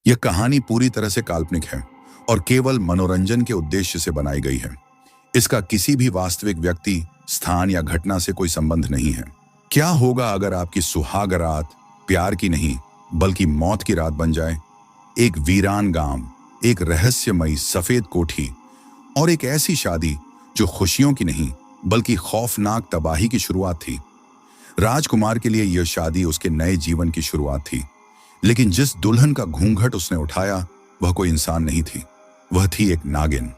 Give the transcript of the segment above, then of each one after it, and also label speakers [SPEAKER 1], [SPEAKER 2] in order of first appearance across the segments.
[SPEAKER 1] यह कहानी पूरी तरह से काल्पनिक है और केवल मनोरंजन के उद्देश्य से बनाई गई है। इसका किसी भी वास्तविक व्यक्ति, स्थान या घटना से कोई संबंध नहीं है। क्या होगा अगर आपकी सुहाग रात प्यार की नहीं बल्कि मौत की रात बन जाए? एक वीरान गांव, एक रहस्यमयी सफेद कोठी और एक ऐसी शादी जो खुशियों की नहीं बल्कि खौफनाक तबाही की शुरुआत थी। राजकुमार के लिए यह शादी उसके नए जीवन की शुरुआत थी, लेकिन जिस दुल्हन का घूंघट उसने उठाया वह कोई इंसान नहीं थी। वह थी एक नागिन,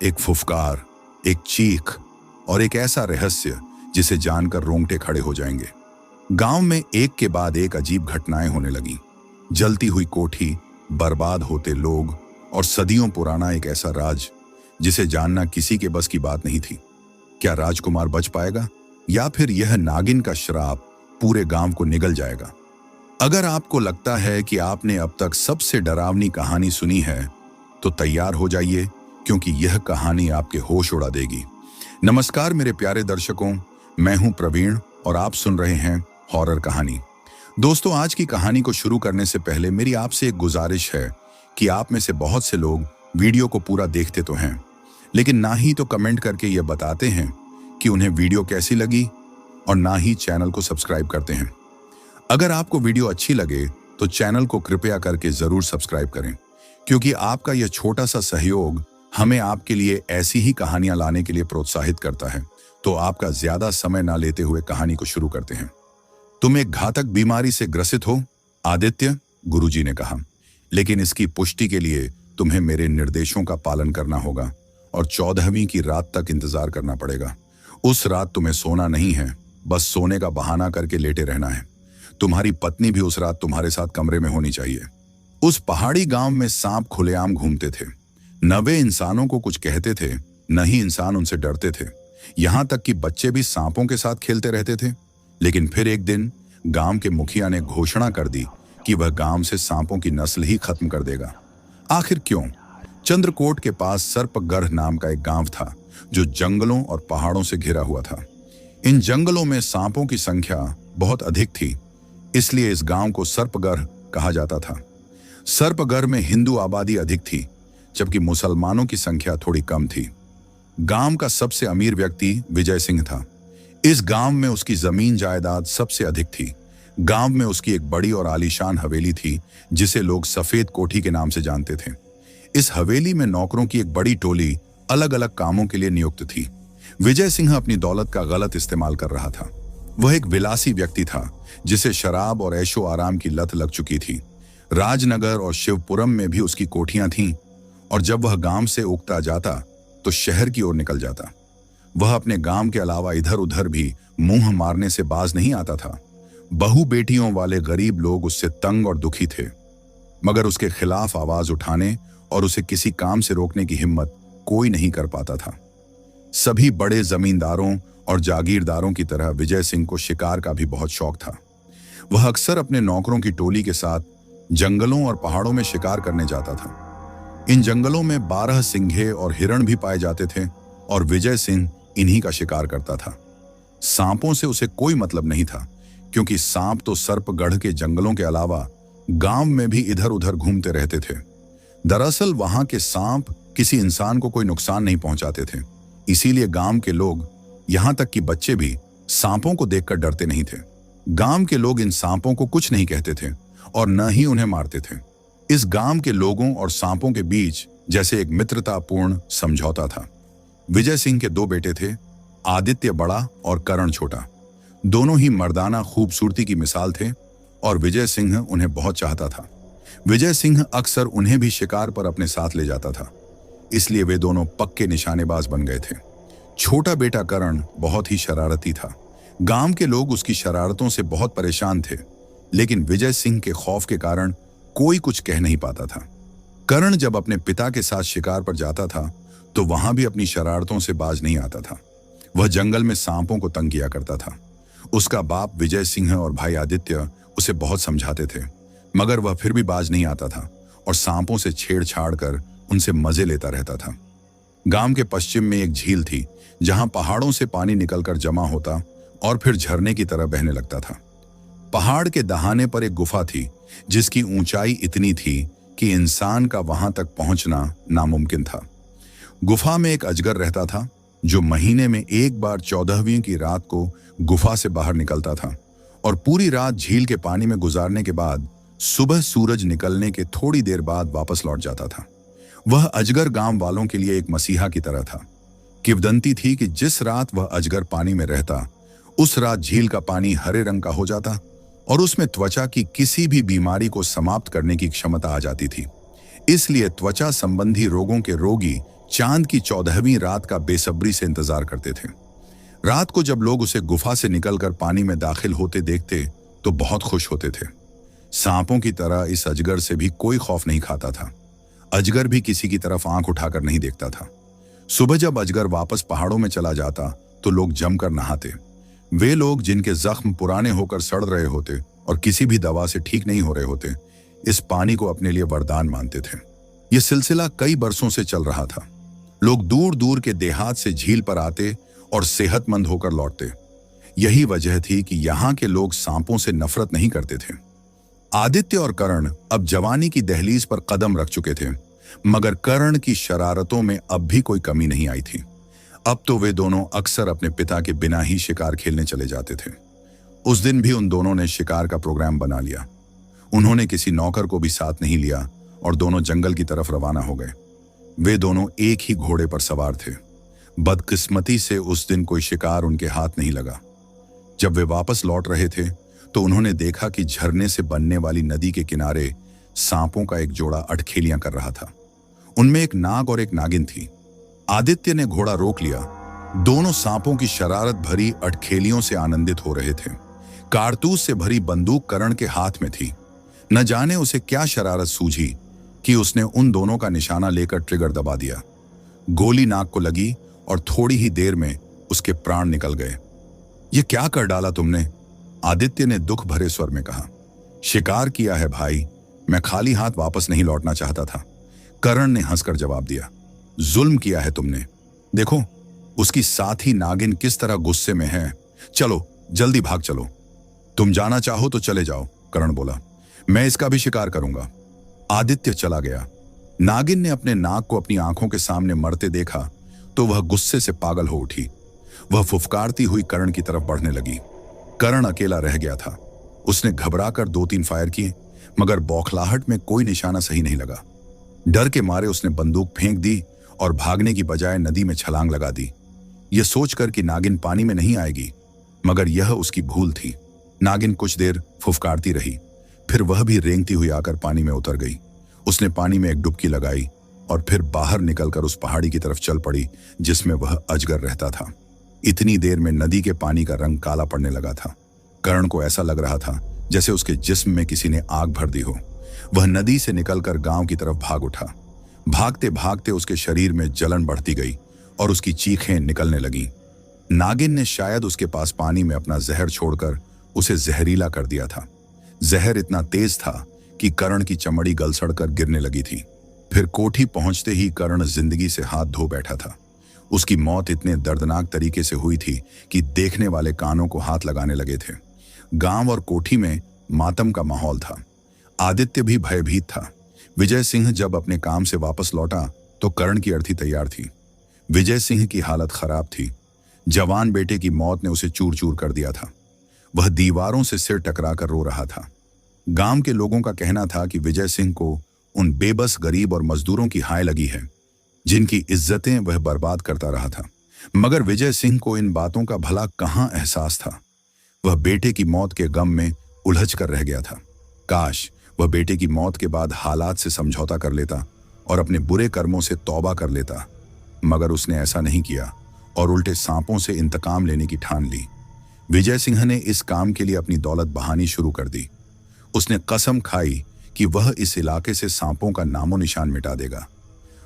[SPEAKER 1] एक फुफकार, एक चीख और एक ऐसा रहस्य जिसे जानकर रोंगटे खड़े हो जाएंगे। गांव में एक के बाद एक अजीब घटनाएं होने लगीं। जलती हुई कोठी, बर्बाद होते लोग और सदियों पुराना एक ऐसा राज जिसे जानना किसी के बस की बात नहीं थी। क्या राजकुमार बच पाएगा या फिर यह नागिन का श्राप पूरे गांव को निगल जाएगा? अगर आपको लगता है कि आपने अब तक सबसे डरावनी कहानी सुनी है तो तैयार हो जाइए, क्योंकि यह कहानी आपके होश उड़ा देगी। नमस्कार मेरे प्यारे दर्शकों, मैं हूं प्रवीण और आप सुन रहे हैं हॉरर कहानी। दोस्तों, आज की कहानी को शुरू करने से पहले मेरी आपसे एक गुजारिश है कि आप में से बहुत से लोग वीडियो को पूरा देखते तो हैं, लेकिन ना ही तो कमेंट करके ये बताते हैं कि उन्हें वीडियो कैसी लगी और ना ही चैनल को सब्सक्राइब करते हैं। अगर आपको वीडियो अच्छी लगे तो चैनल को कृपया करके जरूर सब्सक्राइब करें, क्योंकि आपका यह छोटा सा सहयोग हमें आपके लिए ऐसी ही कहानियां लाने के लिए प्रोत्साहित करता है। तो आपका ज्यादा समय ना लेते हुए कहानी को शुरू करते हैं। तुम एक घातक बीमारी से ग्रसित हो आदित्य, गुरुजी ने कहा, लेकिन इसकी पुष्टि के लिए तुम्हें मेरे निर्देशों का पालन करना होगा और 14वीं की रात तक इंतजार करना पड़ेगा। उस रात तुम्हें सोना नहीं है, बस सोने का बहाना करके लेटे रहना है। तुम्हारी पत्नी भी उस रात तुम्हारे साथ कमरे में होनी चाहिए। उस पहाड़ी गांव में सांप खुलेआम घूमते थे। न वे इंसानों को कुछ कहते थे, न ही इंसान उनसे डरते थे। यहां तक कि बच्चे भी सांपों के साथ खेलते रहते थे। लेकिन फिर एक दिन गांव के मुखिया ने घोषणा कर दी कि वह गांव से सांपों की नस्ल ही खत्म कर देगा। आखिर क्यों? चंद्रकोट के पास सर्पगढ़ नाम का एक गांव था जो जंगलों और पहाड़ों से घिरा हुआ था। इन जंगलों में सांपों की संख्या बहुत अधिक थी, इसलिए इस गांव को सर्पगढ़ कहा जाता था। सर्पगढ़ में हिंदू आबादी अधिक थी, जबकि मुसलमानों की संख्या थोड़ी कम थी। गांव का सबसे अमीर व्यक्ति विजय सिंह था। इस गांव में उसकी जमीन जायदाद सबसे अधिक थी। गांव में उसकी एक बड़ी और आलीशान हवेली थी, जिसे लोग सफेद कोठी के नाम से जानते थे। इस हवेली में नौकरों की एक बड़ी टोली अलग अलग कामों के लिए नियुक्त थी। विजय सिंह अपनी दौलत का गलत इस्तेमाल कर रहा था। वह एक विलासी व्यक्ति था जिसे शराब और ऐशो आराम की लत लग चुकी थी। राजनगर और शिवपुरम में भी उसकी कोठियां थीं, और जब वह गांव से उगता जाता तो शहर की ओर निकल जाता। वह अपने गांव के अलावा इधर उधर भी मुंह मारने से बाज नहीं आता था। बहु बेटियों वाले गरीब लोग उससे तंग और दुखी थे, मगर उसके खिलाफ आवाज उठाने और उसे किसी काम से रोकने की हिम्मत कोई नहीं कर पाता था। सभी बड़े जमींदारों और जागीरदारों की तरह विजय सिंह को शिकार का भी बहुत शौक था। वह अक्सर अपने नौकरों की टोली के साथ जंगलों और पहाड़ों में शिकार करने जाता था। इन जंगलों में 12 सिंघे और हिरण भी पाए जाते थे, और विजय सिंह इन्हीं का शिकार करता था। सांपों से उसे कोई मतलब नहीं था, क्योंकि सांप तो सर्पगढ़ के जंगलों के अलावा गांव में भी इधर उधर घूमते रहते थे। दरअसल वहां के सांप किसी इंसान को कोई नुकसान नहीं पहुंचाते थे, इसीलिए गांव के लोग, यहां तक कि बच्चे भी, सांपों को देखकर डरते नहीं थे। गांव के लोग इन सांपों को कुछ नहीं कहते थे और न ही उन्हें मारते थे। इस गांव के लोगों और सांपों के बीच जैसे एक मित्रतापूर्ण समझौता था। विजय सिंह के 2 बेटे थे, आदित्य बड़ा और करण छोटा। दोनों ही मर्दाना खूबसूरती की मिसाल थे और विजय सिंह उन्हें बहुत चाहता था। विजय सिंह अक्सर उन्हें भी शिकार पर अपने साथ ले जाता था, इसलिए वे दोनों पक्के निशानेबाज बन गए थे। छोटा बेटा करण बहुत ही शरारती था। गांव के लोग उसकी शरारतों से बहुत परेशान थे, लेकिन विजय सिंह के खौफ के कारण कोई कुछ कह नहीं पाता था। करण जब अपने पिता के साथ शिकार पर जाता था तो वहां भी अपनी शरारतों से बाज नहीं आता था। वह जंगल में सांपों को तंग किया करता था। उसका बाप विजय सिंह और भाई आदित्य उसे बहुत समझाते थे, मगर वह फिर भी बाज नहीं आता था और सांपों से छेड़छाड़ कर उनसे मजे लेता रहता था। गांव के पश्चिम में एक झील थी, जहां पहाड़ों से पानी निकलकर जमा होता और फिर झरने की तरह बहने लगता था। पहाड़ के दहाने पर एक गुफा थी, जिसकी ऊंचाई इतनी थी कि इंसान का वहां तक पहुंचना नामुमकिन था। गुफा में एक अजगर रहता था जो महीने में एक बार 14वीं की रात को गुफा से बाहर निकलता था और पूरी रात झील के पानी में गुजारने के बाद सुबह सूरज निकलने के थोड़ी देर बाद वापस लौट जाता था। वह अजगर गांव वालों के लिए एक मसीहा की तरह था। किंवदंती थी कि जिस रात वह अजगर पानी में रहता, उस रात झील का पानी हरे रंग का हो जाता और उसमें त्वचा की किसी भी बीमारी को समाप्त करने की क्षमता आ जाती थी। इसलिए त्वचा संबंधी रोगों के रोगी चांद की 14वीं रात का बेसब्री से इंतजार करते थे। रात को जब लोग उसे गुफा से निकलकर पानी में दाखिल होते देखते तो बहुत खुश होते थे। सांपों की तरह इस अजगर से भी कोई खौफ नहीं खाता था। अजगर भी किसी की तरफ आंख उठाकर नहीं देखता था। सुबह जब अजगर वापस पहाड़ों में चला जाता तो लोग जमकर नहाते। वे लोग जिनके जख्म पुराने होकर सड़ रहे होते और किसी भी दवा से ठीक नहीं हो रहे होते, इस पानी को अपने लिए वरदान मानते थे। यह सिलसिला कई बरसों से चल रहा था। लोग दूर दूर के देहात से झील पर आते और सेहतमंद होकर लौटते। यही वजह थी कि यहाँ के लोग सांपों से नफरत नहीं करते थे। आदित्य और करण अब जवानी की दहलीज पर कदम रख चुके थे, मगर करण की शरारतों में अब भी कोई कमी नहीं आई थी। अब तो वे दोनों अक्सर अपने पिता के बिना ही शिकार खेलने चले जाते थे। उस दिन भी उन दोनों ने शिकार का प्रोग्राम बना लिया। उन्होंने किसी नौकर को भी साथ नहीं लिया और दोनों जंगल की तरफ रवाना हो गए। वे दोनों एक ही घोड़े पर सवार थे। बदकिस्मती से उस दिन कोई शिकार उनके हाथ नहीं लगा। जब वे वापस लौट रहे थे तो उन्होंने देखा कि झरने से बनने वाली नदी के किनारे सांपों का एक जोड़ा अटखेलियां कर रहा था। उनमें एक नाग और एक नागिन थी। आदित्य ने घोड़ा रोक लिया। दोनों सांपों की शरारत भरी अटखेलियों से आनंदित हो रहे थे। कारतूस से भरी बंदूक करण के हाथ में थी। न जाने उसे क्या शरारत सूझी कि उसने उन दोनों का निशाना लेकर ट्रिगर दबा दिया। गोली नाग को लगी और थोड़ी ही देर में उसके प्राण निकल गए। ये क्या कर डाला तुमने? आदित्य ने दुख भरे स्वर में कहा। शिकार किया है भाई, मैं खाली हाथ वापस नहीं लौटना चाहता था, करण ने हंसकर जवाब दिया। जुल्म किया है तुमने। देखो उसकी साथी नागिन किस तरह गुस्से में है। चलो जल्दी भाग चलो। तुम जाना चाहो तो चले जाओ, करण बोला। मैं इसका भी शिकार करूंगा। आदित्य चला गया। नागिन ने अपने नाग को अपनी आंखों के सामने मरते देखा तो वह गुस्से से पागल हो उठी। वह फुफकारती हुई करण की तरफ बढ़ने लगी। करण अकेला रह गया था। उसने घबराकर 2-3 फायर किए, मगर बौखलाहट में कोई निशाना सही नहीं लगा। डर के मारे उसने बंदूक फेंक दी और भागने की बजाय नदी में छलांग लगा दी, यह सोचकर कि नागिन पानी में नहीं आएगी। मगर यह उसकी भूल थी। नागिन कुछ देर फुफकारती रही, फिर वह भी रेंगती हुई आकर पानी में उतर गई। उसने पानी में एक डुबकी लगाई और फिर बाहर निकलकर उस पहाड़ी की तरफ चल पड़ी जिसमें वह अजगर रहता था। इतनी देर में नदी के पानी का रंग काला पड़ने लगा था। करण को ऐसा लग रहा था जैसे उसके जिस्म में किसी ने आग भर दी हो। वह नदी से निकलकर गांव की तरफ भाग उठा। भागते भागते उसके शरीर में जलन बढ़ती गई और उसकी चीखें निकलने लगीं। नागिन ने शायद उसके पास पानी में अपना जहर छोड़कर उसे जहरीला कर दिया था। जहर इतना तेज था कि करण की चमड़ी गल सड़कर गिरने लगी थी। फिर कोठी पहुंचते ही करण जिंदगी से हाथ धो बैठा था। उसकी मौत इतने दर्दनाक तरीके से हुई थी कि देखने वाले कानों को हाथ लगाने लगे थे। गांव और कोठी में मातम का माहौल था। आदित्य भी भयभीत था। विजय सिंह जब अपने काम से वापस लौटा तो करण की अर्थी तैयार थी। विजय सिंह की हालत खराब थी। जवान बेटे की मौत ने उसे चूर चूर कर दिया था। वह दीवारों से सिर टकराकर रो रहा था। गांव के लोगों का कहना था कि विजय सिंह को उन बेबस गरीब और मजदूरों की हाय लगी है जिनकी इज्जतें वह बर्बाद करता रहा था। मगर विजय सिंह को इन बातों का भला कहाँ एहसास था। वह बेटे की मौत के गम में उलझ कर रह गया था। काश वह बेटे की मौत के बाद हालात से समझौता कर लेता और अपने बुरे कर्मों से तौबा कर लेता, मगर उसने ऐसा नहीं किया और उल्टे सांपों से इंतकाम लेने की ठान ली। विजय सिंह ने इस काम के लिए अपनी दौलत बहानी शुरू कर दी। उसने कसम खाई कि वह इस इलाके से सांपों का नामो निशान मिटा देगा।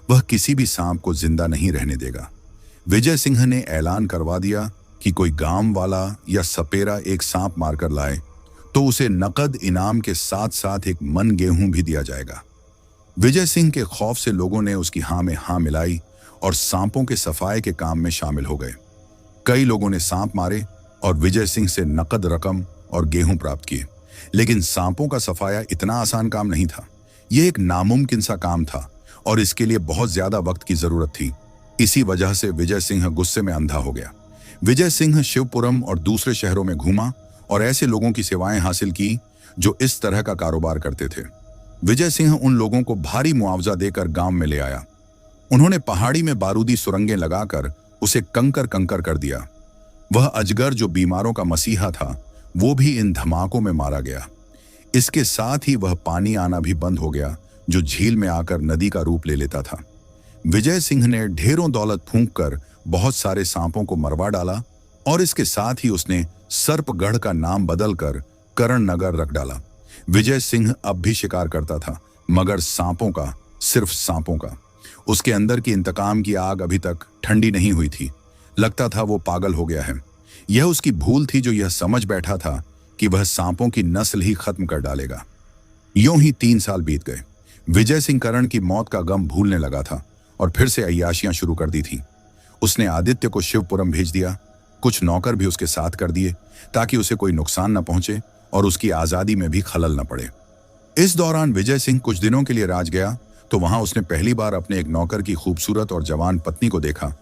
[SPEAKER 1] वह किसी भी सांप को जिंदा नहीं रहने देगा। विजय सिंह ने ऐलान करवा दिया कि कोई गांव वाला या सपेरा एक सांप मारकर लाए तो उसे नकद इनाम के साथ साथ एक मन गेहूं भी दिया जाएगा। विजय सिंह के खौफ से लोगों ने उसकी हाँ में हाँ मिलाई और सांपों के सफाई के काम में शामिल हो गए। कई लोगों ने सांप मारे और विजय सिंह से नकद रकम और गेहूं प्राप्त किए। लेकिन सांपों का सफाया इतना आसान काम नहीं था, यह एक नामुमकिन सा काम था और इसके लिए बहुत ज्यादा वक्त की जरूरत थी। इसी वजह से विजय सिंह गुस्से में अंधा हो गया। विजय सिंह शिवपुरम और दूसरे शहरों में घूमा और ऐसे लोगों की सेवाएं हासिल की जो इस तरह का कारोबार करते थे। विजय सिंह उन लोगों को भारी मुआवजा देकर गांव में ले आया। उन्होंने पहाड़ी में बारूदी सुरंगें लगाकर उसे कंकर कंकर कर दिया। वह अजगर जो बीमारों का मसीहा था, वो भी इन धमाकों में मारा गया। इसके साथ ही वह पानी आना भी बंद हो गया जो झील में आकर नदी का रूप ले लेता था। विजय सिंह ने ढेरों दौलत फूंक कर बहुत सारे सांपों को मरवा डाला और इसके साथ ही उसने सर्पगढ़ का नाम बदलकर करण नगर रख डाला। विजय सिंह अब भी शिकार करता था, मगर सांपों का, सिर्फ सांपों का। उसके अंदर की इंतकाम की आग अभी तक ठंडी नहीं हुई थी। लगता था वो पागल हो गया है। यह उसकी भूल थी जो यह समझ बैठा था कि वह सांपों की नस्ल ही खत्म कर डालेगा। यूं ही 3 साल बीत गए। विजय सिंह करण की मौत का गम भूलने लगा था और फिर से अय्याशियां शुरू कर दी थी। उसने आदित्य को शिवपुरम भेज दिया। कुछ नौकर भी उसके साथ कर दिए ताकि उसे कोई नुकसान न पहुंचे और उसकी आजादी में भी खलल न पड़े। इस दौरान विजय सिंह कुछ दिनों के लिए राज गया तो वहां उसने पहली बार अपने एक नौकर की खूबसूरत और जवान पत्नी को देखा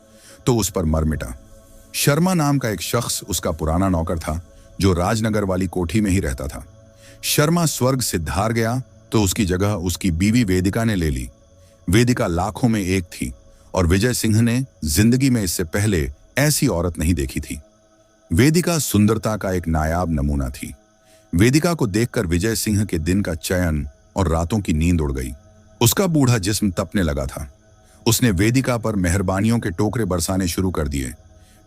[SPEAKER 1] तो उस पर मर मिटा। शर्मा नाम का एक शख्स उसका पुराना नौकर था जो राजनगर वाली कोठी में ही रहता था। शर्मा स्वर्ग से धार गया तो उसकी जगह उसकी बीवी वेदिका ने ले ली। वेदिका लाखों में एक थी और विजय सिंह ने जिंदगी में इससे पहले ऐसी औरत नहीं देखी थी। वेदिका सुंदरता का एक नायाब नमूना थी। वेदिका को देखकर विजय सिंह के दिन का चयन और रातों की नींद उड़ गई। उसका बूढ़ा जिस्म तपने लगा था। उसने वेदिका पर मेहरबानियों के टोकरे बरसाने शुरू कर दिए।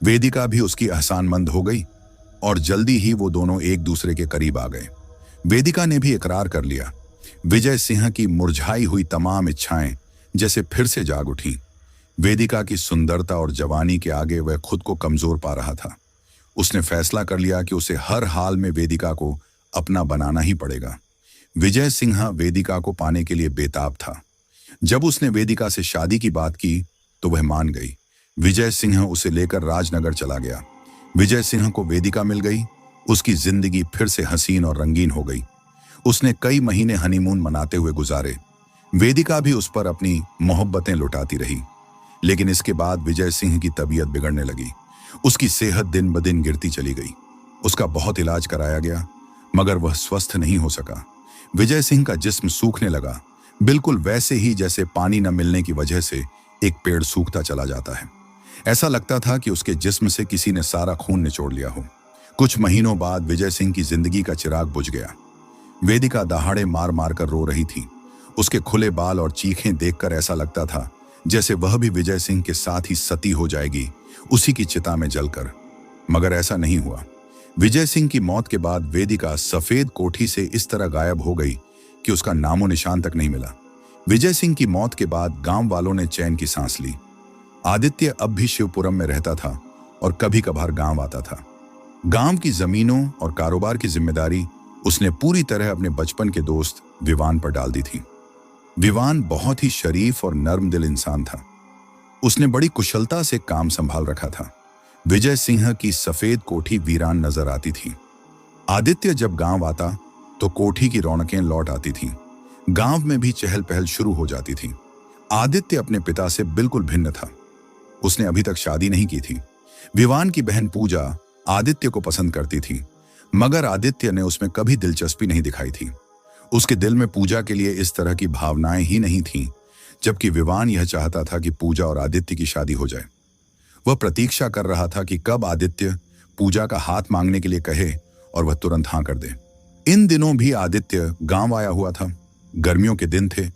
[SPEAKER 1] वेदिका भी उसकी एहसानमंद हो गई और जल्दी ही वो दोनों एक दूसरे के करीब आ गए। वेदिका ने भी इकरार कर लिया। विजय सिंह की मुरझाई हुई तमाम इच्छाएं जैसे फिर से जाग उठी। वेदिका की सुंदरता और जवानी के आगे वह खुद को कमजोर पा रहा था। उसने फैसला कर लिया कि उसे हर हाल में वेदिका को अपना बनाना ही पड़ेगा। विजय सिंह वेदिका को पाने के लिए बेताब था। जब उसने वेदिका से शादी की बात की तो वह मान गई। विजय सिंह उसे लेकर राजनगर चला गया। विजय सिंह को वेदिका मिल गई। उसकी जिंदगी फिर से हसीन और रंगीन हो गई। उसने कई महीने हनीमून मनाते हुए गुजारे। वेदिका भी उस पर अपनी मोहब्बतें लुटाती रही। लेकिन इसके बाद विजय सिंह की तबीयत बिगड़ने लगी। उसकी सेहत दिन ब दिन गिरती चली गई। उसका बहुत इलाज कराया गया मगर वह स्वस्थ नहीं हो सका। विजय सिंह का जिस्म सूखने लगा, बिल्कुल वैसे ही जैसे पानी न मिलने की वजह से एक पेड़ सूखता चला जाता है। ऐसा लगता था कि उसके जिस्म से किसी ने सारा खून निचोड़ लिया हो। कुछ महीनों बाद विजय सिंह की जिंदगी का चिराग बुझ गया। वेदिका दहाड़े मार मार कर रो रही थी। उसके खुले बाल और चीखें देखकर ऐसा लगता था जैसे वह भी विजय सिंह के साथ ही सती हो जाएगी, उसी की चिता में जलकर। मगर ऐसा नहीं हुआ। विजय सिंह की मौत के बाद वेदिका सफेद कोठी से इस तरह गायब हो गई कि उसका नामो निशान तक नहीं मिला। विजय सिंह की मौत के बाद गांव वालों ने चैन की सांस ली। आदित्य अब भी शिवपुरम में रहता था और कभी कभार गांव आता था। गांव की जमीनों और कारोबार की जिम्मेदारी उसने पूरी तरह अपने बचपन के दोस्त विवान पर डाल दी थी। विवान बहुत ही शरीफ और नर्म दिल इंसान था। उसने बड़ी कुशलता से काम संभाल रखा था। विजय सिंह की सफेद कोठी वीरान नजर आती थी। आदित्य जब गांव आता तो कोठी की रौनकें लौट आती थीं। गांव में भी चहल पहल शुरू हो जाती थी। आदित्य अपने पिता से बिल्कुल भिन्न था। उसने अभी तक शादी नहीं की थी। विवान की बहन पूजा आदित्य को पसंद करती थी मगर आदित्य ने उसमें कभी दिलचस्पी नहीं दिखाई थी। उसके दिल में पूजा के लिए इस तरह की भावनाएं ही नहीं थीं, जबकि विवान यह चाहता था कि पूजा और आदित्य की शादी हो जाए। वह प्रतीक्षा कर रहा था कि कब आदित्य पूजा का हाथ मांगने के लिए कहे और वह तुरंत हाँ कर दे। इन दिनों भी आदित्य गांव आया हुआ था। गर्मियों के दिन थे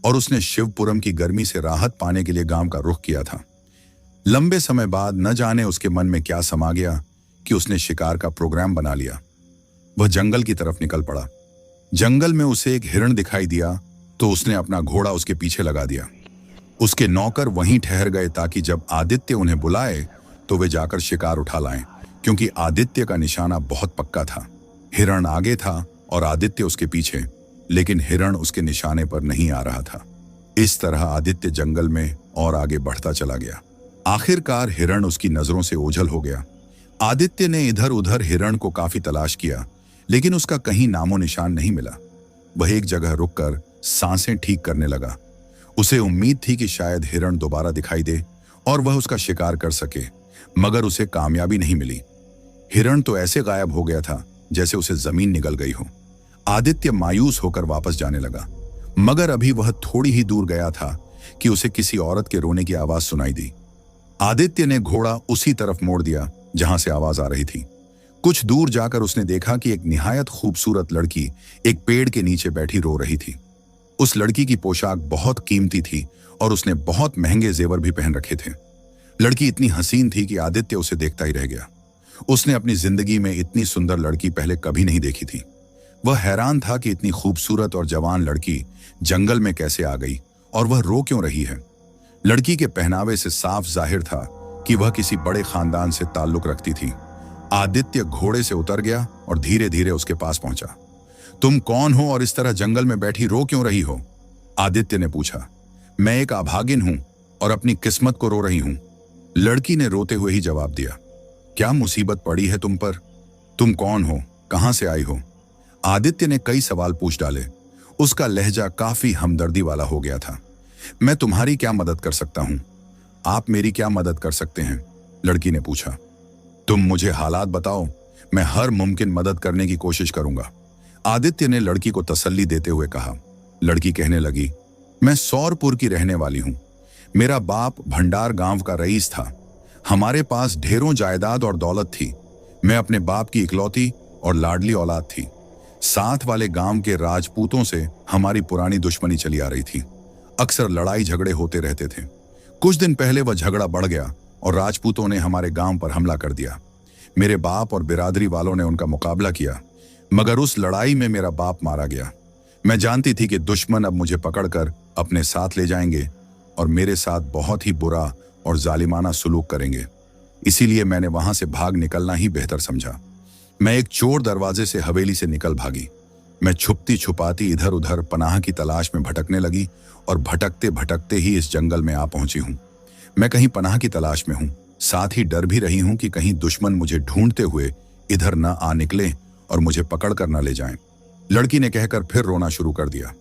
[SPEAKER 1] और उसने शिवपुरम की गर्मी से राहत पाने के लिए गांव का रुख किया था। लंबे समय बाद न जाने उसके मन में क्या समा गया कि उसने शिकार का प्रोग्राम बना लिया। वह जंगल की तरफ निकल पड़ा। जंगल में उसे एक हिरण दिखाई दिया तो उसने अपना घोड़ा उसके पीछे लगा दिया। उसके नौकर वहीं ठहर गए ताकि जब आदित्य उन्हें बुलाए तो वे जाकर शिकार उठा लाएं, क्योंकि आदित्य का निशाना बहुत पक्का था। हिरण आगे था और आदित्य उसके पीछे, लेकिन हिरण उसके निशाने पर नहीं आ रहा था। इस तरह आदित्य जंगल में और आगे बढ़ता चला गया। आखिरकार हिरण उसकी नजरों से ओझल हो गया। आदित्य ने इधर उधर हिरण को काफी तलाश किया, लेकिन उसका कहीं नामो निशान नहीं मिला। वह एक जगह रुककर सांसें ठीक करने लगा। उसे उम्मीद थी कि शायद हिरण दोबारा दिखाई दे और वह उसका शिकार कर सके, मगर उसे कामयाबी नहीं मिली। हिरण तो ऐसे गायब हो गया था जैसे उसे जमीन निगल गई हो। आदित्य मायूस होकर वापस जाने लगा, मगर अभी वह थोड़ी ही दूर गया था कि उसे किसी औरत के रोने की आवाज सुनाई दी। आदित्य ने घोड़ा उसी तरफ मोड़ दिया जहां से आवाज आ रही थी। कुछ दूर जाकर उसने देखा कि एक निहायत खूबसूरत लड़की एक पेड़ के नीचे बैठी रो रही थी। उस लड़की की पोशाक बहुत कीमती थी और उसने बहुत महंगे जेवर भी पहन रखे थे। लड़की इतनी हसीन थी कि आदित्य उसे देखता ही रह गया। उसने अपनी जिंदगी में इतनी सुंदर लड़की पहले कभी नहीं देखी थी। वह हैरान था कि इतनी खूबसूरत और जवान लड़की जंगल में कैसे आ गई और वह रो क्यों रही है। लड़की के पहनावे से साफ जाहिर था कि वह किसी बड़े खानदान से ताल्लुक रखती थी। आदित्य घोड़े से उतर गया और धीरे धीरे उसके पास पहुंचा। तुम कौन हो और इस तरह जंगल में बैठी रो क्यों रही हो? आदित्य ने पूछा। मैं एक अभागिन हूं और अपनी किस्मत को रो रही हूं, लड़की ने रोते हुए ही जवाब दिया। क्या मुसीबत पड़ी है तुम पर? तुम कौन हो? कहां से आई हो? आदित्य ने कई सवाल पूछ डाले। उसका लहजा काफी हमदर्दी वाला हो गया था। मैं तुम्हारी क्या मदद कर सकता हूं? आप मेरी क्या मदद कर सकते हैं? लड़की ने पूछा। तुम मुझे हालात बताओ, मैं हर मुमकिन मदद करने की कोशिश करूंगा, आदित्य ने लड़की को तसल्ली देते हुए कहा। लड़की कहने लगी, मैं सौरपुर की रहने वाली हूं। मेरा बाप भंडार गांव का रईस था। हमारे पास ढेरों जायदाद और दौलत थी। मैं अपने बाप की इकलौती और लाडली औलाद थी। साथ वाले गांव के राजपूतों से हमारी पुरानी दुश्मनी चली आ रही थी। अक्सर लड़ाई झगड़े होते रहते थे। कुछ दिन पहले वह झगड़ा बढ़ गया और राजपूतों ने हमारे गांव पर हमला कर दिया। मेरे बाप और बिरादरी वालों ने उनका मुकाबला किया, मगर उस लड़ाई में मेरा बाप मारा गया। मैं जानती थी कि दुश्मन अब मुझे पकड़कर अपने साथ ले जाएंगे और मेरे साथ बहुत ही बुरा और जालिमाना सुलूक करेंगे। इसीलिए मैंने वहां से भाग निकलना ही बेहतर समझा। मैं एक चोर दरवाजे से हवेली से निकल भागी। मैं छुपती छुपाती इधर उधर पनाह की तलाश में भटकने लगी और भटकते भटकते ही इस जंगल में आ पहुंची हूं। मैं कहीं पनाह की तलाश में हूं, साथ ही डर भी रही हूं कि कहीं दुश्मन मुझे ढूंढते हुए इधर न आ निकले और मुझे पकड़ कर न ले जाएं। लड़की ने कहकर फिर रोना शुरू कर दिया।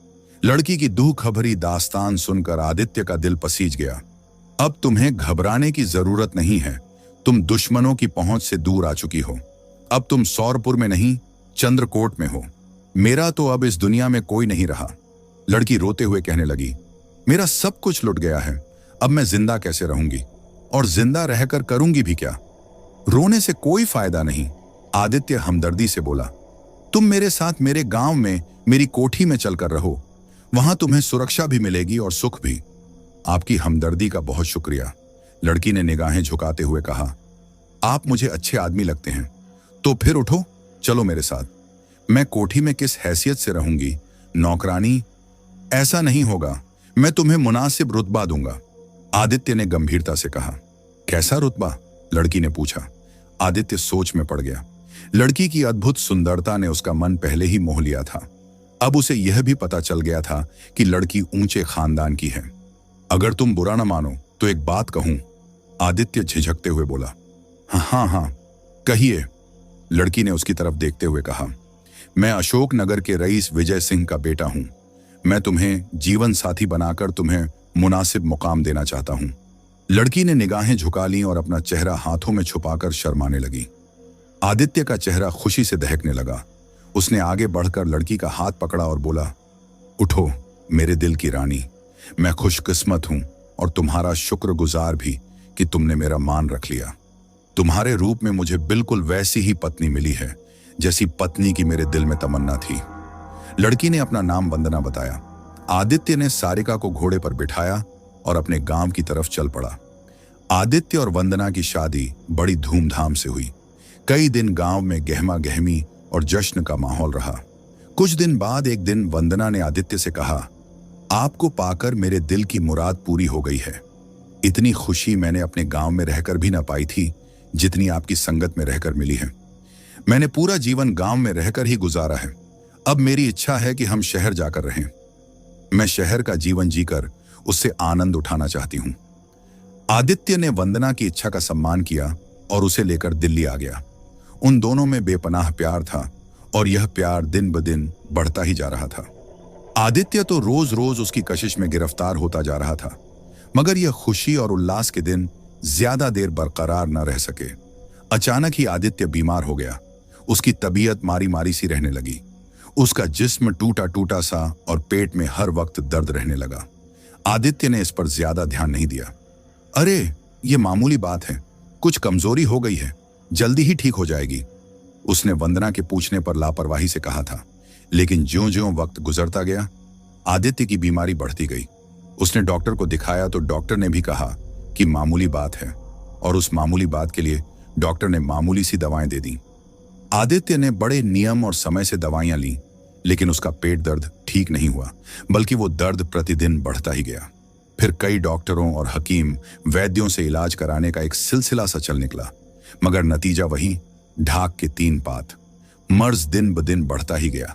[SPEAKER 1] लड़की की दूह खबरी दास्तान सुनकर आदित्य का दिल पसीज गया। अब तुम्हें घबराने की जरूरत नहीं है। तुम दुश्मनों की पहुंच से दूर आ चुकी हो। अब तुम सौरपुर में नहीं, चंद्रकोट में हो। मेरा तो अब इस दुनिया में कोई नहीं रहा। लड़की रोते हुए कहने लगी, मेरा सब कुछ लुट गया है। अब मैं जिंदा कैसे रहूंगी और जिंदा रहकर करूंगी भी क्या? रोने से कोई फायदा नहीं, आदित्य हमदर्दी से बोला। तुम मेरे साथ मेरे गांव में मेरी कोठी में चलकर रहो। वहां तुम्हें सुरक्षा भी मिलेगी और सुख भी। आपकी हमदर्दी का बहुत शुक्रिया, लड़की ने निगाहें झुकाते हुए कहा। आप मुझे अच्छे आदमी लगते हैं, तो फिर उठो, चलो मेरे साथ। मैं कोठी में किस हैसियत से रहूंगी? नौकरानी? ऐसा नहीं होगा। मैं तुम्हें मुनासिब रुतबा दूंगा, आदित्य ने गंभीरता से कहा। कैसा रुतबा? लड़की ने पूछा। आदित्य सोच में पड़ गया। लड़की की अद्भुत सुंदरता ने उसका मन पहले ही मोह लिया था। अब उसे यह भी पता चल गया था कि लड़की ऊंचे खानदान की है। अगर तुम बुरा न मानो तो एक बात कहूं, आदित्य झिझकते हुए बोला। हाँ हाँ, कहिए, लड़की ने उसकी तरफ देखते हुए कहा। मैं अशोक नगर के रईस विजय सिंह का बेटा हूं। मैं तुम्हें जीवन साथी बनाकर तुम्हें मुनासिब मुकाम देना चाहता हूं। लड़की ने निगाहें झुका लीं और अपना चेहरा हाथों में छुपाकर शर्माने लगी। आदित्य का चेहरा खुशी से दहकने लगा। उसने आगे बढ़कर लड़की का हाथ पकड़ा और बोला, उठो मेरे दिल की रानी। मैं खुशकिस्मत हूं और तुम्हारा शुक्रगुजार भी कि तुमने मेरा मान रख लिया। तुम्हारे रूप में मुझे बिल्कुल वैसी ही पत्नी मिली है जैसी पत्नी की मेरे दिल में तमन्ना थी। लड़की ने अपना नाम वंदना बताया। आदित्य ने सारिका को घोड़े पर बिठाया और अपने गांव की तरफ चल पड़ा। आदित्य और वंदना की शादी बड़ी धूमधाम से हुई। कई दिन गांव में गहमा गहमी और जश्न का माहौल रहा। कुछ दिन बाद एक दिन वंदना ने आदित्य से कहा, आपको पाकर मेरे दिल की मुराद पूरी हो गई है। इतनी खुशी मैंने अपने गांव में रहकर भी ना पाई थी जितनी आपकी संगत में रहकर मिली है। मैंने पूरा जीवन गांव में रहकर ही गुजारा है। अब मेरी इच्छा है कि हम शहर जाकर रहें। मैं शहर का जीवन जीकर उससे आनंद उठाना चाहती हूं। आदित्य ने वंदना की इच्छा का सम्मान किया और उसे लेकर दिल्ली आ गया। उन दोनों में बेपनाह प्यार था और यह प्यार दिन ब दिन बढ़ता ही जा रहा था। आदित्य तो रोज रोज उसकी कशिश में गिरफ्तार होता जा रहा था, मगर यह खुशी और उल्लास के दिन ज्यादा देर बरकरार न रह सके। अचानक ही आदित्य बीमार हो गया। उसकी तबीयत मारी मारी सी रहने लगी। उसका जिस्म टूटा टूटा सा और पेट में हर वक्त दर्द रहने लगा। आदित्य ने इस पर ज्यादा ध्यान नहीं दिया। अरे, ये मामूली बात है, कुछ कमजोरी हो गई है, जल्दी ही ठीक हो जाएगी, उसने वंदना के पूछने पर लापरवाही से कहा था। लेकिन ज्यों-ज्यों वक्त गुजरता गया, आदित्य की बीमारी बढ़ती गई। उसने डॉक्टर को दिखाया तो डॉक्टर ने भी कहा कि मामूली बात है, और उस मामूली बात के लिए डॉक्टर ने मामूली सी दवाएं दे दी। आदित्य ने बड़े नियम और समय से दवाइयां ली, लेकिन उसका पेट दर्द ठीक नहीं हुआ, बल्कि वो दर्द प्रतिदिन बढ़ता ही गया। फिर कई डॉक्टरों और हकीम वैद्यों से इलाज कराने का एक सिलसिला सा चल निकला, मगर नतीजा वही, ढाक के 3 पात। मर्ज दिन ब दिन बढ़ता ही गया।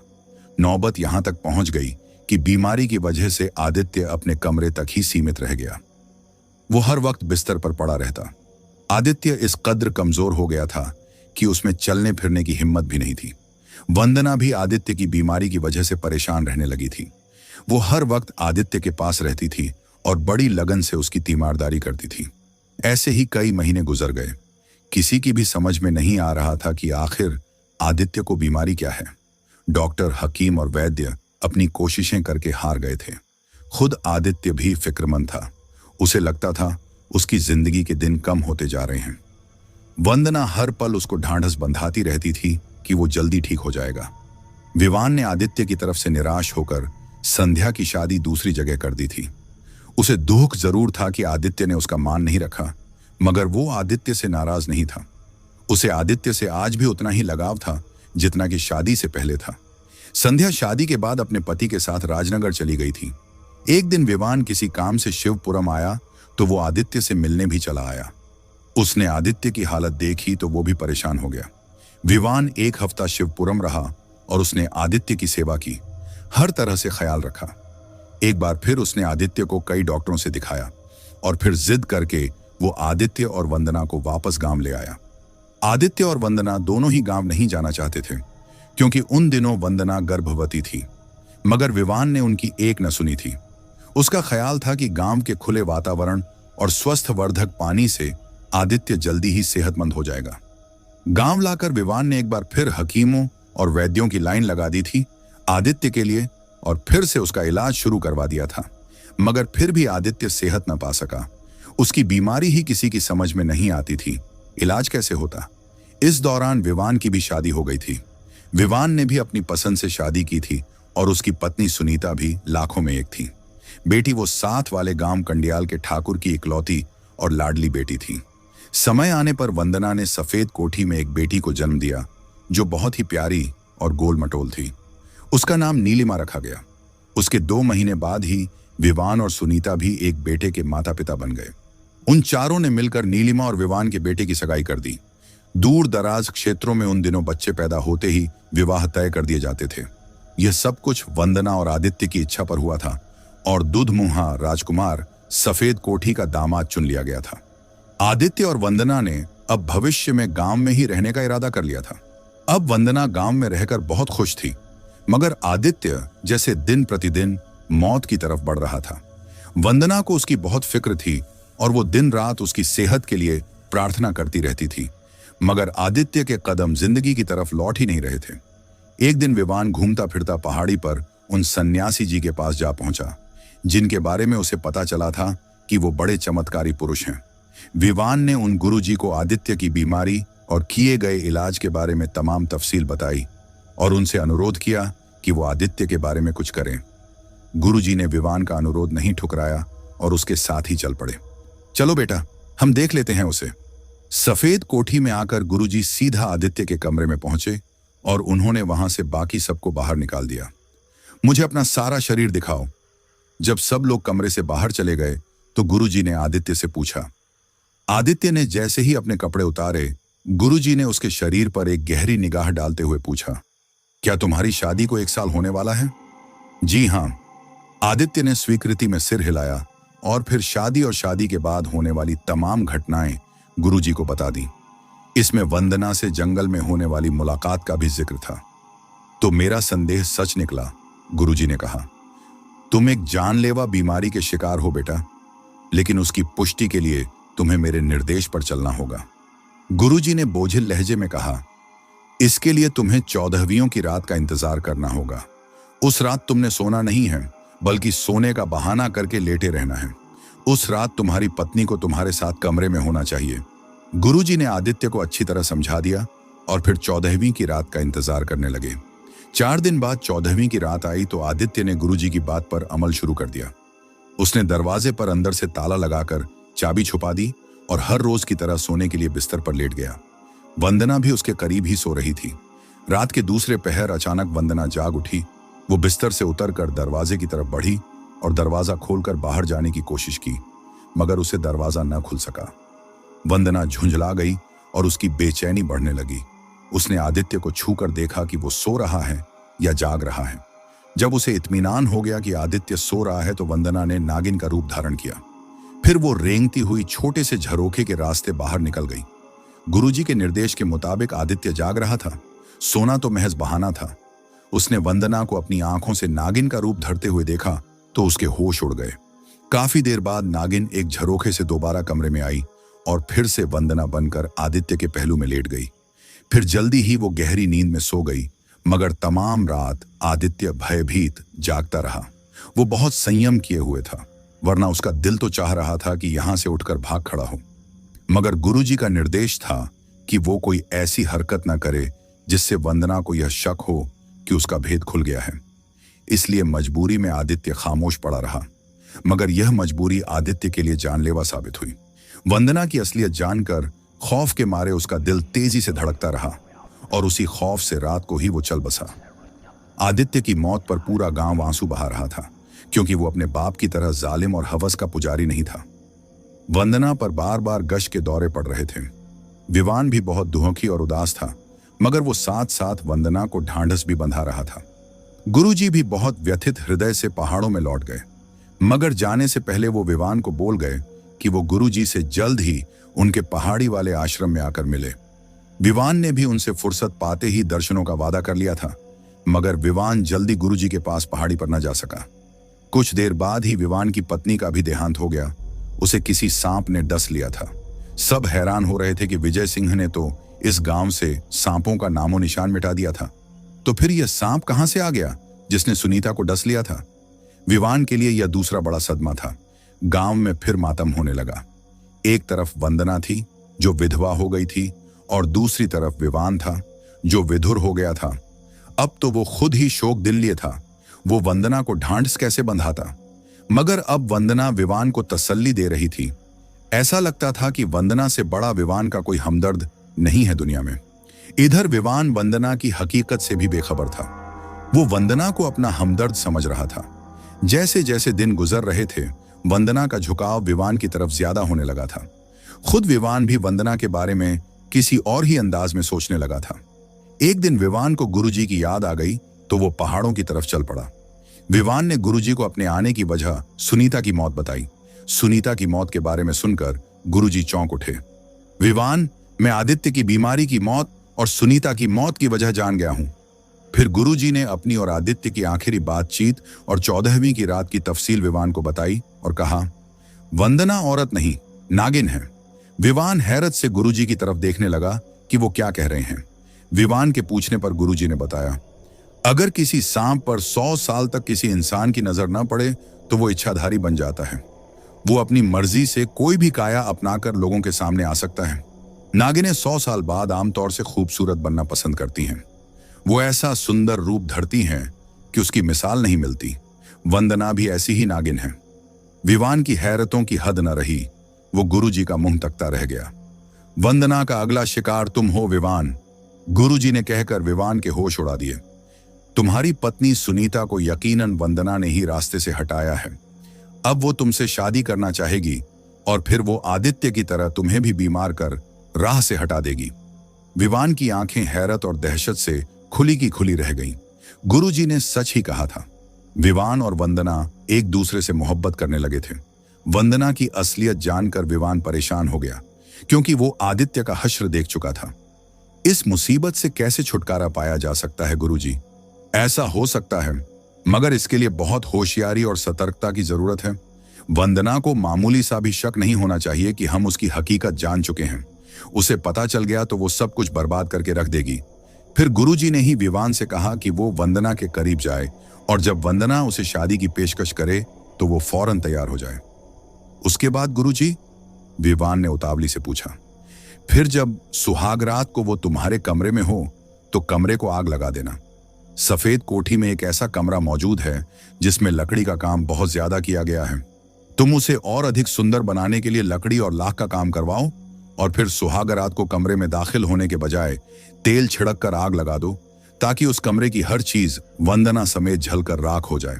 [SPEAKER 1] नौबत यहां तक पहुंच गई कि बीमारी की वजह से आदित्य अपने कमरे तक ही सीमित रह गया। वो हर वक्त बिस्तर पर पड़ा रहता। आदित्य इस कद्र कमजोर हो गया था कि उसमें चलने फिरने की हिम्मत भी नहीं थी। वंदना भी आदित्य की बीमारी की वजह से परेशान रहने लगी थी। वो हर वक्त आदित्य के पास रहती थी और बड़ी लगन से उसकी तीमारदारी करती थी। ऐसे ही कई महीने गुजर गए। किसी की भी समझ में नहीं आ रहा था कि आखिर आदित्य को बीमारी क्या है। डॉक्टर, हकीम और वैद्य अपनी कोशिशें करके हार गए थे। खुद आदित्य भी फिक्रमंद था। उसे लगता था उसकी जिंदगी के दिन कम होते जा रहे हैं। वंदना हर पल उसको ढांढस बंधाती रहती थी कि वो जल्दी ठीक हो जाएगा। विवान ने आदित्य की तरफ से निराश होकर संध्या की शादी दूसरी जगह कर दी थी। उसे दुख जरूर था कि आदित्य ने उसका मान नहीं रखा, मगर वो आदित्य से नाराज नहीं था। उसे आदित्य से आज भी उतना ही लगाव था जितना कि शादी से पहले था। संध्या शादी के बाद अपने पति के साथ राजनगर चली गई थी। एक दिन विवान किसी काम से शिवपुरम आया तो वो आदित्य से मिलने भी चला आया। उसने आदित्य की हालत देखी तो वो भी परेशान हो गया। विवान 1 हफ्ता शिवपुरम रहा और उसने आदित्य की सेवा की, हर तरह से ख्याल रखा। एक बार फिर उसने आदित्य को कई डॉक्टरों से दिखाया और फिर जिद करके वो आदित्य और वंदना को वापस गांव ले आया। आदित्य और वंदना दोनों ही गांव नहीं जाना चाहते थे, क्योंकि उन दिनों वंदना गर्भवती थी, मगर विवान ने उनकी एक न सुनी थी। उसका ख्याल था कि गांव के खुले वातावरण और स्वस्थ वर्धक पानी से आदित्य जल्दी ही सेहतमंद हो जाएगा। गांव लाकर विवान ने एक बार फिर हकीमों और वैद्यों की लाइन लगा दी थी आदित्य के लिए, और फिर से उसका इलाज शुरू करवा दिया था। मगर फिर भी आदित्य सेहत न पा सका। उसकी बीमारी ही किसी की समझ में नहीं आती थी, इलाज कैसे होता। इस दौरान विवान की भी शादी हो गई थी। विवान ने भी अपनी पसंद से शादी की थी और उसकी पत्नी सुनीता भी लाखों में एक थी। बेटी वो साथ वाले गांव कंडियाल के ठाकुर की इकलौती और लाडली बेटी थी। समय आने पर वंदना ने सफेद कोठी में एक बेटी को जन्म दिया, जो बहुत ही प्यारी और गोल मटोल थी। उसका नाम नीलिमा रखा गया। उसके 2 महीने बाद ही विवान और सुनीता भी एक बेटे के माता पिता बन गए। उन चारों ने मिलकर नीलिमा और विवान के बेटे की सगाई कर दी। दूर दराज क्षेत्रों में उन दिनों बच्चे पैदा होते ही विवाह तय कर दिए जाते थे। यह सब कुछ वंदना और आदित्य की इच्छा पर हुआ था और दुधमुहा राजकुमार सफेद कोठी का दामाद चुन लिया गया था। आदित्य और वंदना ने अब भविष्य में गांव में ही रहने का इरादा कर लिया था। अब वंदना गांव में रहकर बहुत खुश थी, मगर आदित्य जैसे दिन प्रतिदिन मौत की तरफ बढ़ रहा था। वंदना को उसकी बहुत फिक्र थी और वो दिन रात उसकी सेहत के लिए प्रार्थना करती रहती थी, मगर आदित्य के कदम जिंदगी की तरफ लौट ही नहीं रहे थे। एक दिन विवान घूमता फिरता पहाड़ी पर उन सन्यासी जी के पास जा पहुंचा, जिनके बारे में उसे पता चला था कि वो बड़े चमत्कारी पुरुष हैं। विवान ने उन गुरुजी को आदित्य की बीमारी और किए गए इलाज के बारे में तमाम तफसील बताई और उनसे अनुरोध किया कि वो आदित्य के बारे में कुछ करें। गुरुजी ने विवान का अनुरोध नहीं ठुकराया और उसके साथ ही चल पड़े। चलो बेटा, हम देख लेते हैं उसे। सफेद कोठी में आकर गुरुजी सीधा आदित्य के कमरे में पहुंचे और उन्होंने वहां से बाकी सबको बाहर निकाल दिया। मुझे अपना सारा शरीर दिखाओ। जब सब लोग कमरे से बाहर चले गए तो गुरुजी ने आदित्य से पूछा। आदित्य ने जैसे ही अपने कपड़े उतारे, गुरुजी ने उसके शरीर पर एक गहरी निगाह डालते हुए पूछा, क्या तुम्हारी शादी को 1 साल होने वाला है? जी हां। आदित्य ने स्वीकृति में सिर हिलाया और फिर शादी और शादी के बाद होने वाली तमाम घटनाएं गुरुजी को बता दी। इसमें वंदना से जंगल में होने वाली मुलाकात का भी जिक्र था। तो मेरा संदेह सच निकला, गुरुजी ने कहा। तुम एक जानलेवा बीमारी के शिकार हो बेटा, लेकिन उसकी पुष्टि के लिए तुम्हें मेरे निर्देश पर चलना होगा। गुरुजी ने बोझिल लहजे में कहा, इसके लिए तुम्हें 14वीं की रात का इंतजार करना होगा। उस रात तुमने सोना नहीं है, बल्कि सोने का बहाना करके लेटे रहना है। उस रात तुम्हारी पत्नी को तुम्हारे साथ कमरे में होना चाहिए। गुरुजी ने आदित्य को अच्छी तरह समझा दिया और फिर 14वीं की रात का इंतजार करने लगे। 4 दिन बाद 14वीं की रात आई तो आदित्य ने गुरुजी की बात पर अमल शुरू कर दिया। उसने दरवाजे पर अंदर से ताला लगाकर चाबी छुपा दी और हर रोज की तरह सोने के लिए बिस्तर पर लेट गया। वंदना भी उसके करीब ही सो रही थी। रात के दूसरे पहर अचानक वंदना जाग उठी। वो बिस्तर से उतरकर दरवाजे की तरफ बढ़ी और दरवाजा खोलकर बाहर जाने की कोशिश की, मगर उसे दरवाजा न खुल सका। वंदना झुंझला गई और उसकी बेचैनी बढ़ने लगी। उसने आदित्य को छूकर देखा कि वो सो रहा है या जाग रहा है। जब उसे इत्मीनान हो गया कि आदित्य सो रहा है तो वंदना ने नागिन का रूप धारण किया। फिर वो रेंगती हुई छोटे से झरोखे के रास्ते बाहर निकल गई। गुरुजी के निर्देश के मुताबिक आदित्य जाग रहा था, सोना तो महज बहाना था। उसने वंदना को अपनी आंखों से नागिन का रूप धरते हुए देखा तो उसके होश उड़ गए। काफी देर बाद नागिन एक झरोखे से दोबारा कमरे में आई और फिर से वंदना बनकर आदित्य के पहलू में लेट गई। फिर जल्दी ही वो गहरी नींद में सो गई, मगर तमाम रात आदित्य भयभीत जागता रहा। वो बहुत संयम किए हुए था, वरना उसका दिल तो चाह रहा था कि यहां से उठकर भाग खड़ा हो, मगर गुरुजी का निर्देश था कि वो कोई ऐसी हरकत न करे जिससे वंदना को यह शक हो कि उसका भेद खुल गया है। इसलिए मजबूरी में आदित्य खामोश पड़ा रहा, मगर यह मजबूरी आदित्य के लिए जानलेवा साबित हुई। वंदना की असलियत जानकर खौफ के मारे उसका दिल तेजी से धड़कता रहा और उसी खौफ से रात को ही वो चल बसा। आदित्य की मौत पर पूरा गांव आंसू बहा रहा था, क्योंकि वो अपने बाप की तरह जालिम और हवस का पुजारी नहीं था। वंदना पर बार बार गश के दौरे पड़ रहे थे। विवान भी बहुत दुखी और उदास था, मगर वो साथ साथ वंदना को ढांढस भी बंधा रहा था। गुरुजी भी बहुत व्यथित हृदय से पहाड़ों में लौट गए, मगर जाने से पहले वो विवान को बोल गए कि वो गुरुजी से जल्द ही उनके पहाड़ी वाले आश्रम में आकर मिले। विवान ने भी उनसे फुर्सत पाते ही दर्शनों का वादा कर लिया था, मगर विवान जल्दी गुरुजी के पास पहाड़ी पर न जा सका। कुछ देर बाद ही विवान की पत्नी का भी देहांत हो गया। उसे किसी सांप ने डस लिया था। सब हैरान हो रहे थे कि विजय सिंह ने तो इस गांव से सांपों का नामो निशान मिटा दिया था, तो फिर यह सांप कहां से आ गया जिसने सुनीता को डस लिया था। विवान के लिए यह दूसरा बड़ा सदमा था। गांव में फिर मातम होने लगा। एक तरफ वंदना थी जो विधवा हो गई थी और दूसरी तरफ विवान था जो विधुर हो गया था। अब तो वो खुद ही शोक दिल लिए था। वो वंदना को ढांढस कैसे बंधाता, मगर अब वंदना विवान को तसल्ली दे रही थी। ऐसा लगता था कि वंदना से बड़ा विवान का कोई हमदर्द नहीं है दुनिया में। इधर विवान वंदना की हकीकत से भी बेखबर था। वो वंदना को अपना हमदर्द समझ रहा था। जैसे जैसे दिन गुजर रहे थे, वंदना का झुकाव विवान की तरफ ज्यादा होने लगा था। खुद विवान भी वंदना के बारे में किसी और ही अंदाज में सोचने लगा था। एक दिन विवान को गुरुजी की याद आ गई तो वो पहाड़ों की तरफ चल पड़ा। विवान ने गुरुजी को अपने आने की वजह सुनीता की मौत बताई। सुनीता की मौत के बारे में सुनकर गुरुजी चौंक उठे। विवान, मैं आदित्य की बीमारी की मौत और सुनीता की मौत की वजह जान गया हूं। फिर गुरुजी ने अपनी और आदित्य की आखिरी बातचीत और 14वीं की रात की तफसील विवान को बताई और कहा, वंदना औरत नहीं, नागिन है। विवान हैरत से गुरुजी की तरफ देखने लगा कि वो क्या कह रहे हैं। विवान के पूछने पर गुरुजी ने बताया, अगर किसी सांप पर 100 साल तक किसी इंसान की नजर न पड़े तो वो इच्छाधारी बन जाता है। वो अपनी मर्जी से कोई भी काया अपनाकर लोगों के सामने आ सकता है। नागिनें 100 साल बाद आमतौर से खूबसूरत बनना पसंद करती हैं। वो ऐसा सुंदर रूप धरती हैं कि उसकी मिसाल नहीं मिलती। वंदना भी ऐसी ही नागिन है। विवान की हैरतों की हद न रही। वो गुरुजी का मुंह तकता रह गया। वंदना का अगला शिकार तुम हो विवान, गुरुजी ने कहकर विवान के होश उड़ा दिए। तुम्हारी पत्नी सुनीता को यकीनन वंदना ने ही रास्ते से हटाया है। अब वो तुमसे शादी करना चाहेगी और फिर वो आदित्य की तरह तुम्हें भी बीमार कर राह से हटा देगी। विवान की आंखें हैरत और दहशत से खुली की खुली रह गईं। गुरुजी ने सच ही कहा था। विवान और वंदना एक दूसरे से मोहब्बत करने लगे थे। वंदना की असलियत जानकर विवान परेशान हो गया, क्योंकि वो आदित्य का हश्र देख चुका था। इस मुसीबत से कैसे छुटकारा पाया जा सकता है गुरुजी? ऐसा हो सकता है मगर इसके लिए बहुत होशियारी और सतर्कता की जरूरत है। वंदना को मामूली सा भी शक नहीं होना चाहिए कि हम उसकी हकीकत जान चुके हैं। उसे पता चल गया तो वो सब कुछ बर्बाद करके रख देगी। फिर गुरुजी ने ही विवान से कहा कि वो वंदना के करीब जाए और जब वंदना उसे शादी की पेशकश करे तो वो फौरन तैयार हो जाए। उसके बाद गुरुजी? विवान ने उतावली से पूछा। फिर जब सुहाग रात को वो तुम्हारे कमरे में हो तो कमरे को आग लगा देना। सफेद कोठी में एक ऐसा कमरा मौजूद है जिसमें लकड़ी का काम बहुत ज्यादा किया गया है। तुम उसे और अधिक सुंदर बनाने के लिए लकड़ी और लाख का काम करवाओ और फिर सुहाग रात को कमरे में दाखिल होने के बजाय तेल छिड़क कर आग लगा दो ताकि उस कमरे की हर चीज वंदना समेत जलकर राख हो जाए।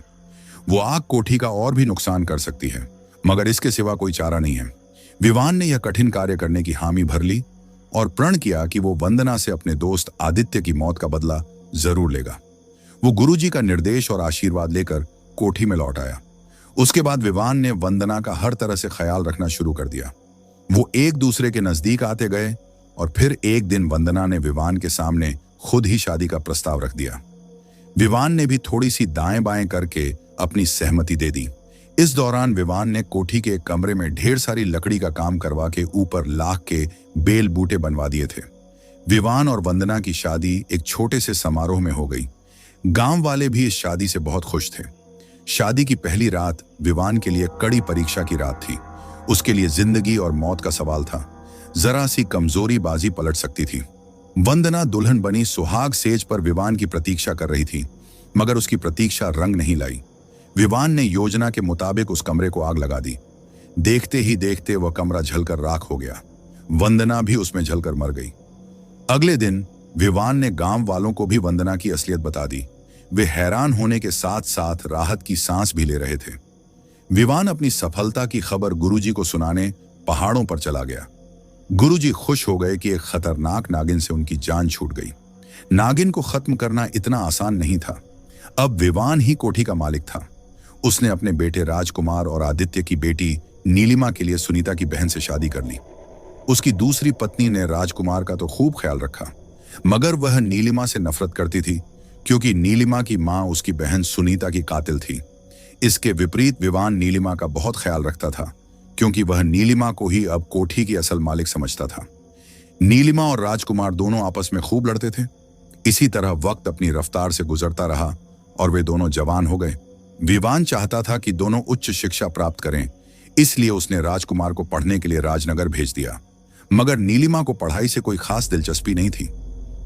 [SPEAKER 1] वो आग कोठी का और भी नुकसान कर सकती है, मगर इसके सिवा कोई चारा नहीं है। विवान ने यह कठिन कार्य करने की हामी भर ली और प्रण किया कि वो वंदना से अपने दोस्त आदित्य की मौत का बदला जरूर लेगा। वो गुरुजी का निर्देश और आशीर्वाद लेकर कोठी में लौट आया। उसके बाद विवान ने वंदना का हर तरह से ख्याल रखना शुरू कर दिया। वो एक दूसरे के नजदीक आते गए और फिर एक दिन वंदना ने विवान के सामने खुद ही शादी का प्रस्ताव रख दिया। विवान ने भी थोड़ी सी दाएं बाएं करके अपनी सहमति दे दी। इस दौरान विवान ने कोठी के एक कमरे में ढेर सारी लकड़ी का काम करवा के ऊपर लाख के बेल बूटे बनवा दिए थे। विवान और वंदना की शादी एक छोटे से समारोह में हो गई। गांव वाले भी इस शादी से बहुत खुश थे। शादी की पहली रात विवान के लिए कड़ी परीक्षा की रात थी। उसके लिए जिंदगी और मौत का सवाल था। जरा सी कमजोरी बाजी पलट सकती थी। वंदना दुल्हन बनी सुहाग सेज पर विवान की प्रतीक्षा कर रही थी, मगर उसकी प्रतीक्षा रंग नहीं लाई। विवान ने योजना के मुताबिक उस कमरे को आग लगा दी। देखते ही देखते वह कमरा जलकर राख हो गया। वंदना भी उसमें जलकर मर गई। अगले दिन विवान ने गांव वालों को भी वंदना की असलियत बता दी। वे हैरान होने के साथ साथ राहत की सांस भी ले रहे थे। विवान अपनी सफलता की खबर गुरुजी को सुनाने पहाड़ों पर चला गया। गुरुजी खुश हो गए कि एक खतरनाक नागिन से उनकी जान छूट गई। नागिन को खत्म करना इतना आसान नहीं था। अब विवान ही कोठी का मालिक था। उसने अपने बेटे राजकुमार और आदित्य की बेटी नीलिमा के लिए सुनीता की बहन से शादी कर ली। उसकी दूसरी पत्नी ने राजकुमार का तो खूब ख्याल रखा, मगर वह नीलिमा से नफरत करती थी क्योंकि नीलिमा की मां उसकी बहन सुनीता की कातिल थी। इसके विपरीत विवान नीलिमा का बहुत ख्याल रखता था क्योंकि वह नीलिमा को ही अब कोठी की असल मालिक समझता था। नीलिमा और राजकुमार दोनों आपस में खूब लड़ते थे। इसी तरह वक्त अपनी रफ्तार से गुजरता रहा और वे दोनों जवान हो गए। विवान चाहता था कि दोनों उच्च शिक्षा प्राप्त करें, इसलिए उसने राजकुमार को पढ़ने के लिए राजनगर भेज दिया। मगर नीलिमा को पढ़ाई से कोई खास दिलचस्पी नहीं थी।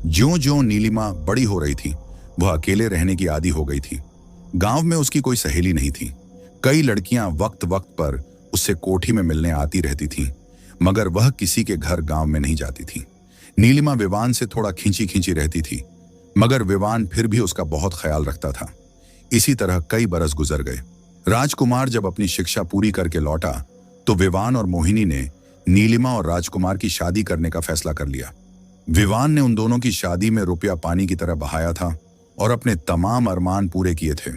[SPEAKER 1] ज्यों-ज्यों नीलिमा बड़ी हो रही थी, वह अकेले रहने की आदी हो गई थी। गांव में उसकी कोई सहेली नहीं थी। कई लड़कियां वक्त वक्त पर उससे कोठी में मिलने आती रहती थीं, मगर वह किसी के घर गांव में नहीं जाती थी। नीलिमा विवान से थोड़ा खींची खींची रहती थी, मगर विवान फिर भी उसका बहुत ख्याल रखता था। इसी तरह कई बरस गुजर गए। राजकुमार जब अपनी शिक्षा पूरी करके लौटा तो विवान और मोहिनी ने नीलिमा और राजकुमार की शादी करने का फैसला कर लिया। विवान ने उन दोनों की शादी में रुपया पानी की तरह बहाया था और अपने तमाम अरमान पूरे किए थे।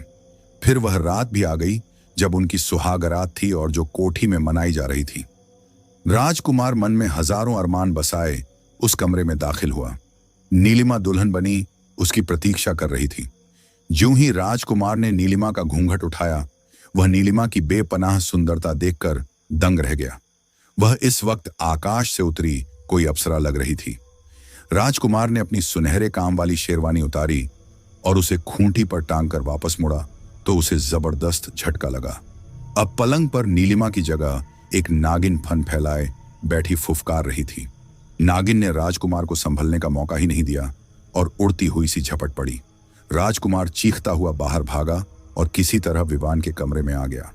[SPEAKER 1] फिर वह रात भी आ गई जब उनकी सुहागरात थी और जो कोठी में मनाई जा रही थी। राजकुमार मन में हजारों अरमान बसाए उस कमरे में दाखिल हुआ। नीलिमा दुल्हन बनी उसकी प्रतीक्षा कर रही थी। ज्यों ही राजकुमार ने नीलिमा का घूंघट उठाया, वह नीलिमा की बेपनाह सुंदरता देखकर दंग रह गया। वह इस वक्त आकाश से उतरी कोई अप्सरा लग रही थी। राजकुमार ने अपनी सुनहरे काम वाली शेरवानी उतारी और उसे खूंटी पर टांग कर वापस मुड़ा तो उसे जबरदस्त झटका लगा। अब पलंग पर नीलिमा की जगह एक नागिन फन फैलाए बैठी फुफकार रही थी। नागिन ने राजकुमार को संभलने का मौका ही नहीं दिया और उड़ती हुई सी झपट पड़ी। राजकुमार चीखता हुआ बाहर भागा और किसी तरह विवान के कमरे में आ गया।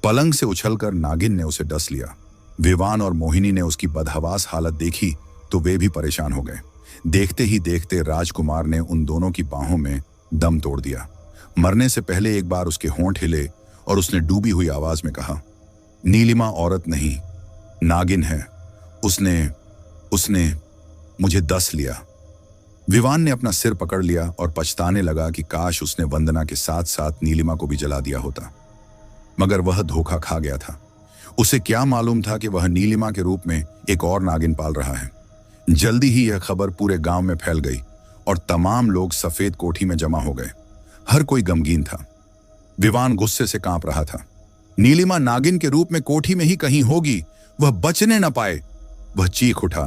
[SPEAKER 1] पलंग से उछलकर नागिन ने उसे डस लिया। विवान और मोहिनी ने उसकी बदहवास हालत देखी तो वे भी परेशान हो गए। देखते ही देखते राजकुमार ने उन दोनों की बाहों में दम तोड़ दिया। मरने से पहले एक बार उसके होंठ हिले और उसने डूबी हुई आवाज में कहा, नीलिमा औरत नहीं, नागिन है। उसने मुझे डस लिया। विवान ने अपना सिर पकड़ लिया और पछताने लगा कि काश उसने वंदना के साथ साथ नीलिमा को भी जला दिया होता, मगर वह धोखा खा गया था। उसे क्या मालूम था कि वह नीलिमा के रूप में एक और नागिन पाल रहा है। जल्दी ही यह खबर पूरे गांव में फैल गई और तमाम लोग सफेद कोठी में जमा हो गए। हर कोई गमगीन था। विवान गुस्से से कांप रहा था। नीलिमा नागिन के रूप में कोठी में ही कहीं होगी, वह बचने न पाए। वह चीख उठा,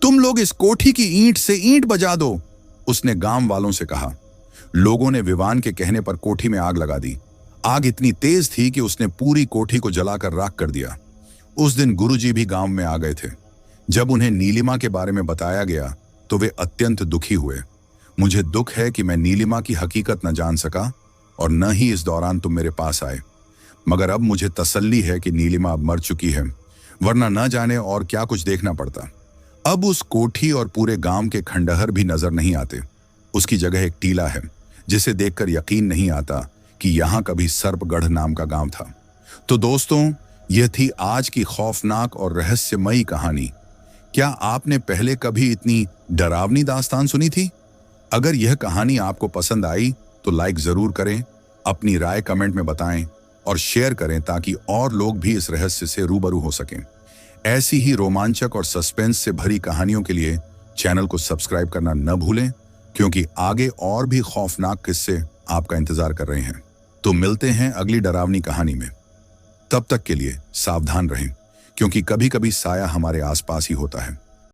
[SPEAKER 1] तुम लोग इस कोठी की ईंट से ईंट बजा दो, उसने गांव वालों से कहा। लोगों ने विवान के कहने पर कोठी में आग लगा दी। आग इतनी तेज थी कि उसने पूरी कोठी को जलाकर राख कर दिया। उस दिन गुरुजी भी गांव में आ गए थे। जब उन्हें नीलिमा के बारे में बताया गया तो वे अत्यंत दुखी हुए। मुझे दुख है कि मैं नीलिमा की हकीकत न जान सका और न ही इस दौरान तुम मेरे पास आए, मगर अब मुझे तसल्ली है कि नीलिमा अब मर चुकी है, वरना न जाने और क्या कुछ देखना पड़ता। अब उस कोठी और पूरे गांव के खंडहर भी नजर नहीं आते। उसकी जगह एक टीला है जिसे देखकर यकीन नहीं आता कि यहां कभी सर्पगढ़ नाम का गांव था। तो दोस्तों, यह थी आज की खौफनाक और रहस्यमयी कहानी। क्या आपने पहले कभी इतनी डरावनी दास्तान सुनी थी? अगर यह कहानी आपको पसंद आई तो लाइक जरूर करें, अपनी राय कमेंट में बताएं और शेयर करें ताकि और लोग भी इस रहस्य से रूबरू हो सकें। ऐसी ही रोमांचक और सस्पेंस से भरी कहानियों के लिए चैनल को सब्सक्राइब करना न भूलें, क्योंकि आगे और भी खौफनाक किस्से आपका इंतजार कर रहे हैं। तो मिलते हैं अगली डरावनी कहानी में। तब तक के लिए सावधान रहें, क्योंकि कभी कभी साया हमारे आसपास ही होता है।